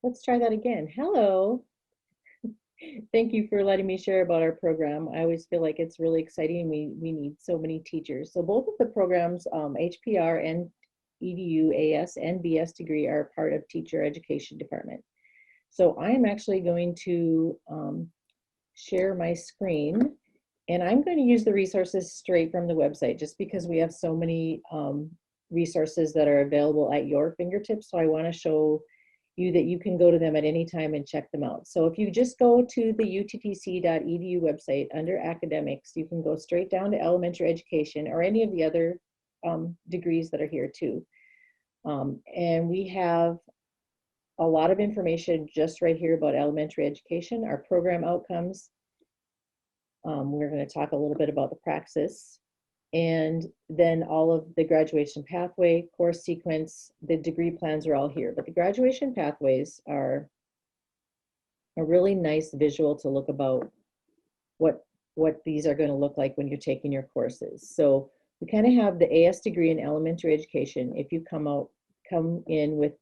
Let's try that again. Hello. Thank you for letting me share about our program. I always feel like it's really exciting. We need so many teachers. So both of the programs, HPR and EDU, AS and BS degree, are part of teacher education department. So I am actually going to share my screen, and I'm going to use the resources straight from the website just because we have so many resources that are available at your fingertips. So I want to show you that you can go to them at any time and check them out. So if you just go to the uttc.edu website under academics, you can go straight down to elementary education or any of the other degrees that are here too. And we have a lot of information just right here about elementary education, our program outcomes. We're going to talk a little bit about the praxis, and then all of the graduation pathway, course sequence, the degree plans are all here. But the graduation pathways are a really nice visual to look about what these are going to look like when you're taking your courses. So we kind of have the AS degree in elementary education. If you come in with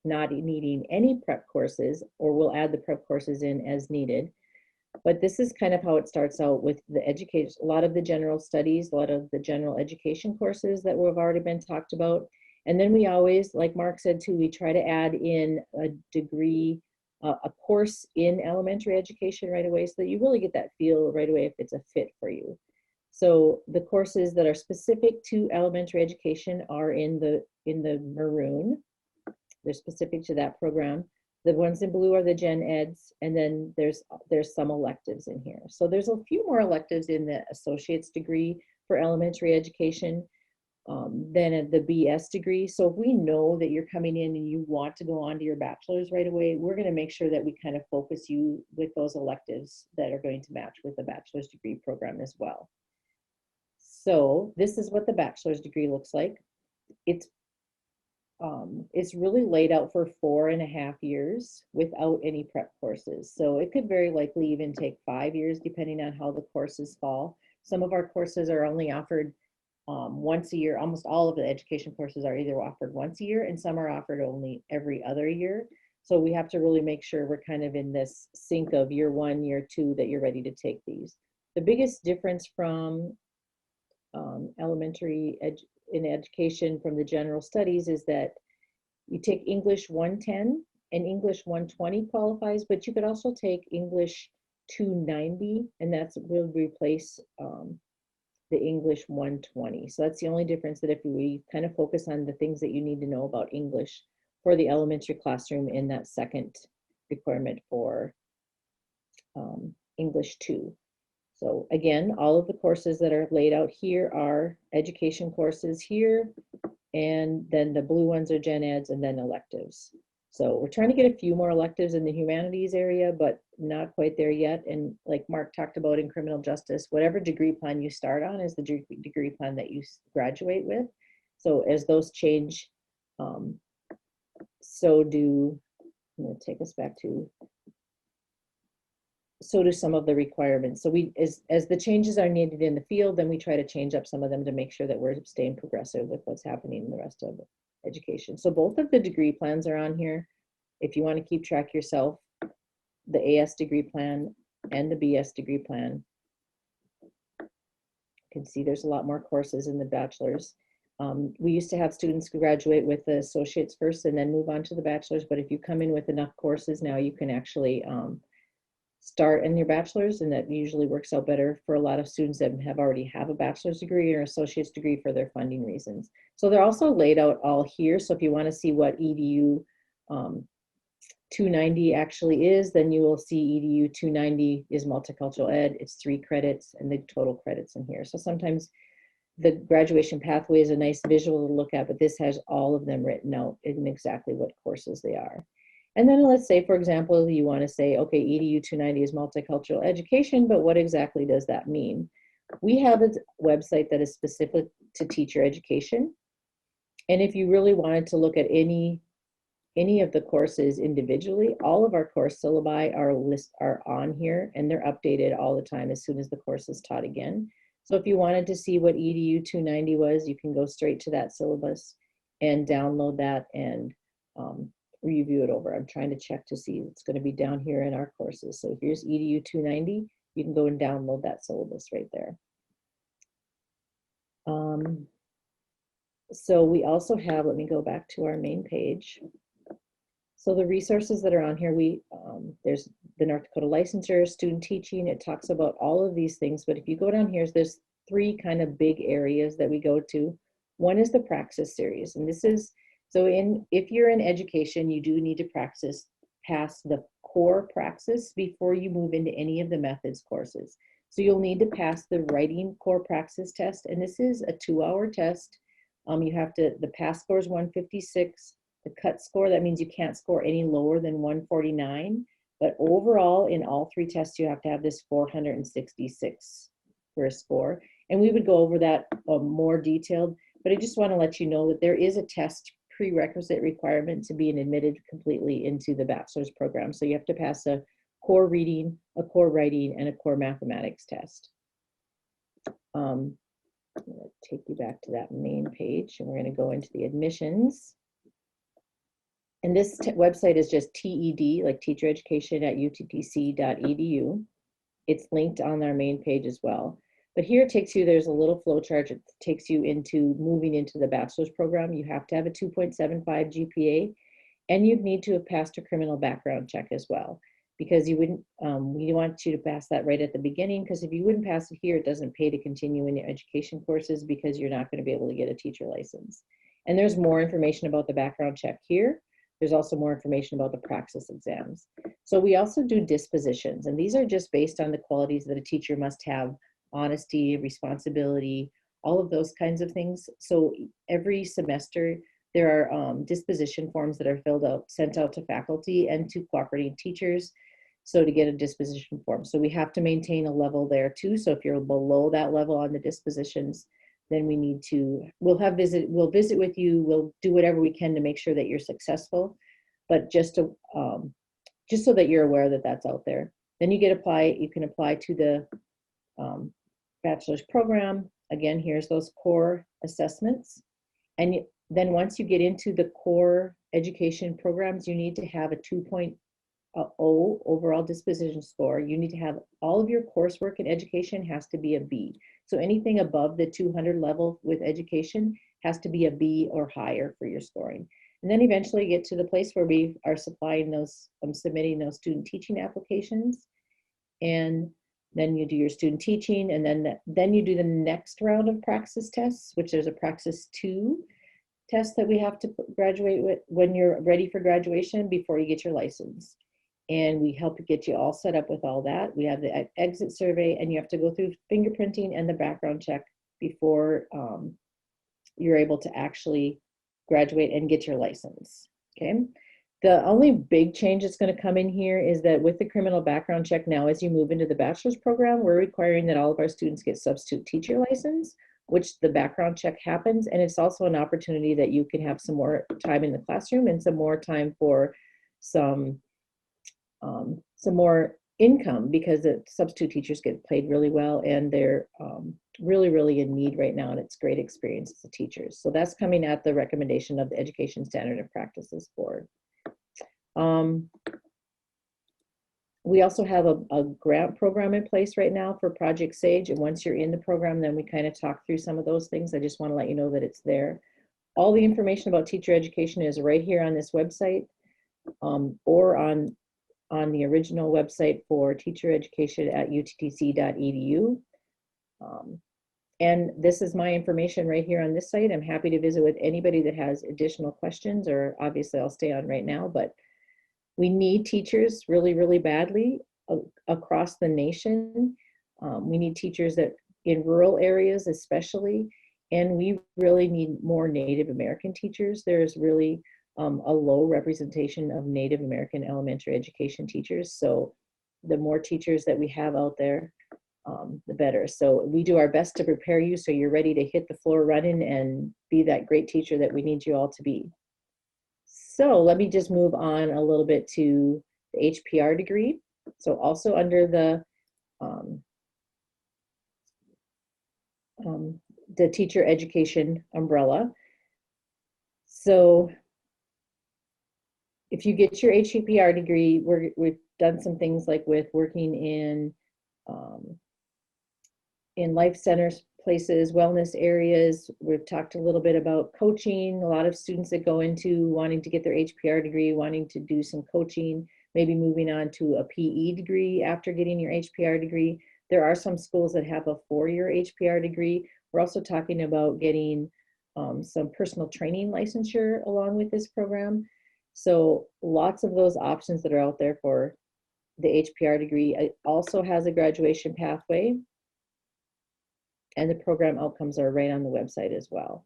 not needing any prep courses, or we'll add the prep courses in as needed. But this is kind of how it starts out with the education, a lot of the general studies, a lot of the general education courses that have already been talked about. And then we always, like Mark said too, we try to add in a degree, a course in elementary education right away, so that you really get that feel right away if it's a fit for you. So the courses that are specific to elementary education are in the maroon. They're specific to that program. The ones in blue are the gen eds, and then there's some electives in here. So there's a few more electives in the associate's degree for elementary education than at the BS degree. So if we know that you're coming in and you want to go on to your bachelor's right away, we're going to make sure that we kind of focus you with those electives that are going to match with the bachelor's degree program as well. So this is what the bachelor's degree looks like. It's really laid out for 4.5 years without any prep courses. So it could very likely even take 5 years depending on how the courses fall. Some of our courses are only offered once a year. Almost all of the education courses are either offered once a year, and some are offered only every other year. So we have to really make sure we're kind of in this sync of year 1, year 2, that you're ready to take these. The biggest difference from elementary in education from the general studies is that you take English 110 and English 120 qualifies, but you could also take English 290, and that's will replace the English 120. So that's the only difference, that if we kind of focus on the things that you need to know about English for the elementary classroom in that second requirement for English 2. So again, all of the courses that are laid out here are education courses here, and then the blue ones are gen eds, and then electives. So we're trying to get a few more electives in the humanities area, but not quite there yet. And like Mark talked about in criminal justice, whatever degree plan you start on is the degree plan that you graduate with. So as those change, so do, I'm going to take us back to, so do some of the requirements. So we, as the changes are needed in the field, then we try to change up some of them to make sure that we're staying progressive with what's happening in the rest of education. So both of the degree plans are on here. If you want to keep track yourself, the AS degree plan and the BS degree plan. You can see there's a lot more courses in the bachelor's. We used to have students graduate with the associates first and then move on to the bachelor's, but if you come in with enough courses now, you can actually start in your bachelor's, and that usually works out better for a lot of students that already have a bachelor's degree or associate's degree for their funding reasons. So they're also laid out all here. So if you want to see what EDU 290 actually is, then you will see EDU 290 is multicultural ed. It's 3 credits, and the total credits in here. So sometimes the graduation pathway is a nice visual to look at, but this has all of them written out in exactly what courses they are. And then let's say, for example, you want to say, okay, EDU 290 is multicultural education, but what exactly does that mean? We have a website that is specific to teacher education. And if you really wanted to look at any of the courses individually, all of our course syllabi are on here, and they're updated all the time as soon as the course is taught again. So if you wanted to see what EDU 290 was, you can go straight to that syllabus and download that and review it over. I'm trying to check to see, it's going to be down here in our courses. So here's EDU 290. You can go and download that syllabus right there. So we also have, let me go back to our main page. So the resources that are on here, there's the North Dakota licensure, student teaching, it talks about all of these things, but if you go down here, there's three kind of big areas that we go to. One is the Praxis Series, and this is, so if you're in education, you do need to pass the core Praxis before you move into any of the methods courses. So you'll need to pass the writing core Praxis test, and this is a 2-hour test. You have to, the pass score is 156. The cut score, that means you can't score any lower than 149. But overall, in all three tests, you have to have this 466 for a score. And we would go over that more detailed, but I just want to let you know that there is a test prerequisite requirement to being admitted completely into the bachelor's program. So you have to pass a core reading, a core writing, and a core mathematics test. I'm going to take you back to that main page, and we're going to go into the admissions. And this website is just TED, like teacher education at uttc.edu. It's linked on our main page as well. But here it takes you, there's a little flow chart. It takes you into moving into the bachelor's program. You have to have a 2.75 GPA, and you need to have passed a criminal background check as well, because you wouldn't, we want you to pass that right at the beginning, because if you wouldn't pass it here, it doesn't pay to continue in your education courses, because you're not going to be able to get a teacher license. And there's more information about the background check here. There's also more information about the Praxis exams. So we also do dispositions, and these are just based on the qualities that a teacher must have: honesty, responsibility, all of those kinds of things. So every semester, there are disposition forms that are filled out, sent out to faculty and to cooperating teachers, so to get a disposition form. So we have to maintain a level there too. So if you're below that level on the dispositions, then we need to, we'll visit with you, we'll do whatever we can to make sure that you're successful, but just so that you're aware that that's out there. Then you can apply to the bachelor's program. Again, here's those core assessments. And then once you get into the core education programs, you need to have a 2.0 overall disposition score. You need to have all of your coursework in education has to be a B. So anything above the 200 level with education has to be a B or higher for your scoring. And then eventually get to the place where we are supplying those, submitting those student teaching applications. And then you do your student teaching, and then you do the next round of Praxis tests, which there's a Praxis 2 test that we have to graduate with when you're ready for graduation before you get your license. And we help get you all set up with all that. We have the exit survey, and you have to go through fingerprinting and the background check before you're able to actually graduate and get your license, okay? The only big change that's going to come in here is that with the criminal background check now, as you move into the bachelor's program, we're requiring that all of our students get substitute teacher license, which the background check happens. And it's also an opportunity that you can have some more time in the classroom and some more time for some more income, because the substitute teachers get paid really well, and they're really, really in need right now, and it's great experience as a teachers. So that's coming at the recommendation of the Education Standard and Practices Board. We also have a grant program in place right now for Project Sage, and once you're in the program, then we kind of talk through some of those things. I just want to let you know that it's there. All the information about teacher education is right here on this website, or on the original website for teacher education at uttc.edu. And this is my information right here on this site. I'm happy to visit with anybody that has additional questions, or obviously I'll stay on right now, but we need teachers really, really badly across the nation. We need teachers that in rural areas especially, and we really need more Native American teachers. There's really a low representation of Native American elementary education teachers. So the more teachers that we have out there, the better. So we do our best to prepare you so you're ready to hit the floor running and be that great teacher that we need you all to be. So let me just move on a little bit to the HPR degree. So also under the teacher education umbrella. So if you get your HPR degree, we've done some things like with working in life centers, places, wellness areas. We've talked a little bit about coaching. A lot of students that go into wanting to get their HPR degree, wanting to do some coaching, maybe moving on to a PE degree after getting your HPR degree. There are some schools that have a 4-year HPR degree. We're also talking about getting some personal training licensure along with this program. So lots of those options that are out there for the HPR degree. It also has a graduation pathway, and the program outcomes are right on the website as well.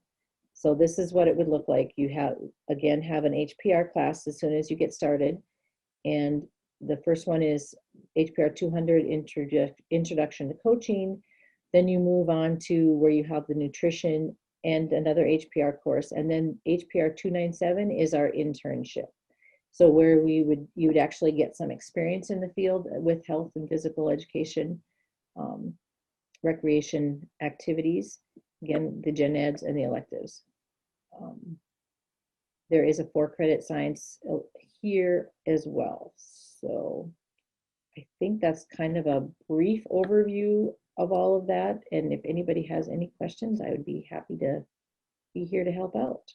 So this is what it would look like. You have, again, have an HPR class as soon as you get started. And the first one is HPR 200 Introduction to Coaching. Then you move on to where you have the nutrition and another HPR course. And then HPR 297 is our internship. So where you would actually get some experience in the field with health and physical education, recreation activities, again, the gen eds and the electives. There is a 4-credit science here as well. So I think that's kind of a brief overview of all of that. And if anybody has any questions, I would be happy to be here to help out.